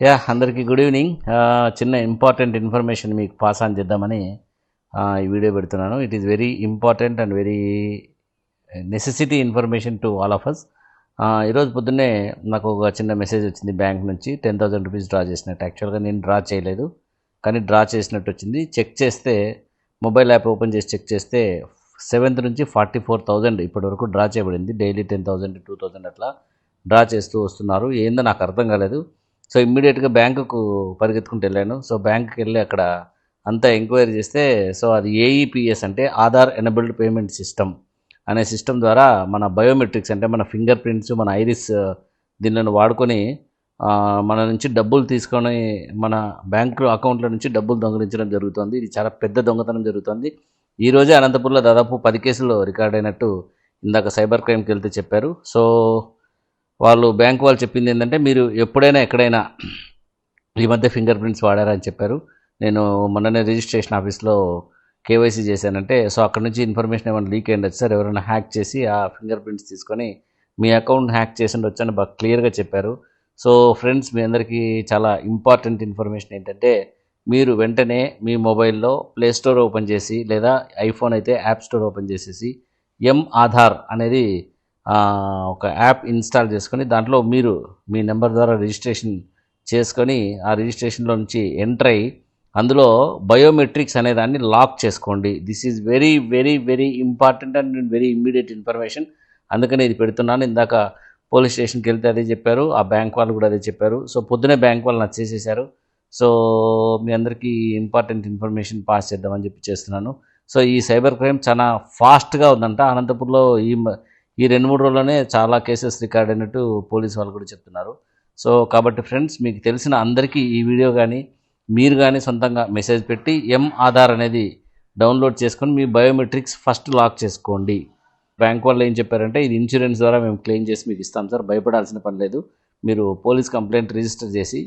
అందరికీ good evening. చిన్న important information మీకు పాస్ ఆన్ చేద్దామని ఈ వీడియో పెడుతున్నాను. It is very important and very necessity information to all of us. ఈరోజు పొద్దున్నే నాకు ఒక చిన్న మెసేజ్ వచ్చింది బ్యాంక్ నుంచి. 10,000 రూపీస్ డ్రా చేసినట్టు. యాక్చువల్గా నేను డ్రా చేయలేదు, కానీ డ్రా చేసినట్టు వచ్చింది. చెక్ చేస్తే మొబైల్ యాప్ ఓపెన్ చేసి చెక్ చేస్తే 7th నుంచి 44,000 ఇప్పటివరకు డ్రా చేయబడింది. డైలీ 10,000 2,000 అట్లా డ్రా చేస్తూ వస్తున్నారు. ఏందో నాకు అర్థం కాలేదు. సో ఇమ్మీడియట్గా బ్యాంకుకు పరిగెత్తుకుంటూ వెళ్ళాను. సో బ్యాంకుకి వెళ్ళి అక్కడ అంతా ఎంక్వైరీ చేస్తే, సో అది ఏఈపిఎస్ అంటే ఆధార్ ఎనబుల్డ్ పేమెంట్ సిస్టమ్ అనే సిస్టమ్ ద్వారా మన బయోమెట్రిక్స్ అంటే మన ఫింగర్ ప్రింట్స్, మన ఐరిస్ దీనిలను వాడుకొని మన నుంచి డబ్బులు తీసుకొని మన బ్యాంకు అకౌంట్ల నుంచి డబ్బులు దొంగిలించడం జరుగుతుంది. ఇది చాలా పెద్ద దొంగతనం జరుగుతుంది. ఈరోజే అనంతపూర్లో దాదాపు 10 కేసులు రికార్డ్ అయినట్టు ఇందాక సైబర్ క్రైమ్కి వెళ్తే చెప్పారు. సో బ్యాంక్ వాళ్ళు చెప్పింది ఏంటంటే, మీరు ఎప్పుడైనా ఎక్కడైనా ఈ మధ్య ఫింగర్ ప్రింట్స్ వాడారని చెప్పారు. నేను మొన్ననే రిజిస్ట్రేషన్ ఆఫీస్లో కేవైసీ చేశానంటే, సో అక్కడ నుంచి ఇన్ఫర్మేషన్ ఏమైనా లీక్ అయ్యిండొచ్చు సార్, ఎవరైనా హ్యాక్ చేసి ఆ ఫింగర్ ప్రింట్స్ తీసుకొని మీ అకౌంట్ హ్యాక్ చేసి ఉండొచ్చు అని బాగా క్లియర్గా చెప్పారు. సో ఫ్రెండ్స్, మీ అందరికీ చాలా ఇంపార్టెంట్ ఇన్ఫర్మేషన్ ఏంటంటే, మీరు వెంటనే మీ మొబైల్లో ప్లే స్టోర్ ఓపెన్ చేసి, లేదా ఐఫోన్ అయితే యాప్ స్టోర్ ఓపెన్ చేసేసి ఆధార్ అనేది ఒక యాప్ ఇన్స్టాల్ చేసుకొని దాంట్లో మీరు మీ నెంబర్ ద్వారా రిజిస్ట్రేషన్ చేసుకొని ఆ రిజిస్ట్రేషన్లో నుంచి ఎంటర్ అయ్యి అందులో బయోమెట్రిక్స్ అనే దాన్ని లాక్ చేసుకోండి. This is very very very important and very immediate information. అందుకని ఇది పెడుతున్నాను. ఇందాక పోలీస్ స్టేషన్కి వెళ్తే అదే చెప్పారు, ఆ బ్యాంక్ వాళ్ళు కూడా అదే చెప్పారు. సో పొద్దునే బ్యాంక్ వాళ్ళు నాకు చేసేసారు. సో మీ అందరికీ ఇంపార్టెంట్ ఇన్ఫర్మేషన్ పాస్ చేద్దామని చెప్పి చేస్తున్నాను. సో ఈ సైబర్ క్రైమ్ చాలా ఫాస్ట్గా ఉందంట. అనంతపూర్లో ఈ 2-3 రోజుల్లోనే చాలా కేసెస్ రికార్డ్ అయినట్టు పోలీసు వాళ్ళు కూడా చెప్తున్నారు. సో కాబట్టి ఫ్రెండ్స్, మీకు తెలిసిన అందరికీ ఈ వీడియో కానీ మీరు కానీ సొంతంగా మెసేజ్ పెట్టి ఆధార్ అనేది డౌన్లోడ్ చేసుకొని మీ బయోమెట్రిక్స్ ఫస్ట్ లాక్ చేసుకోండి. బ్యాంక్ వాళ్ళు ఏం చెప్పారంటే, ఇది ఇన్సూరెన్స్ ద్వారా మేము క్లెయిమ్ చేసి మీకు ఇస్తాం సార్, భయపడాల్సిన పని లేదు, మీరు పోలీస్ కంప్లైంట్ రిజిస్టర్ చేసి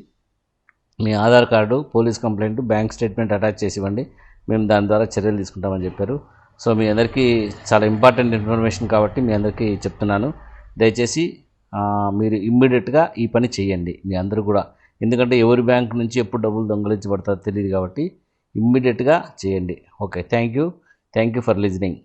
మీ Aadhaar card, police complaint, bank statement attach చేసి ఇవ్వండి, మేము దాని ద్వారా చర్యలు తీసుకుంటామని చెప్పారు. సో మీ అందరికీ చాలా ఇంపార్టెంట్ ఇన్ఫర్మేషన్ కాబట్టి మీ అందరికీ చెప్తున్నాను. దయచేసి మీరు ఇమ్మీడియట్గా ఈ పని చేయండి మీ అందరూ కూడా. ఎందుకంటే ఎవరి బ్యాంక్ నుంచి ఎప్పుడు డబ్బులు దొంగలించబడతారో తెలియదు కాబట్టి ఇమ్మీడియట్గా చేయండి. Okay, thank you for listening.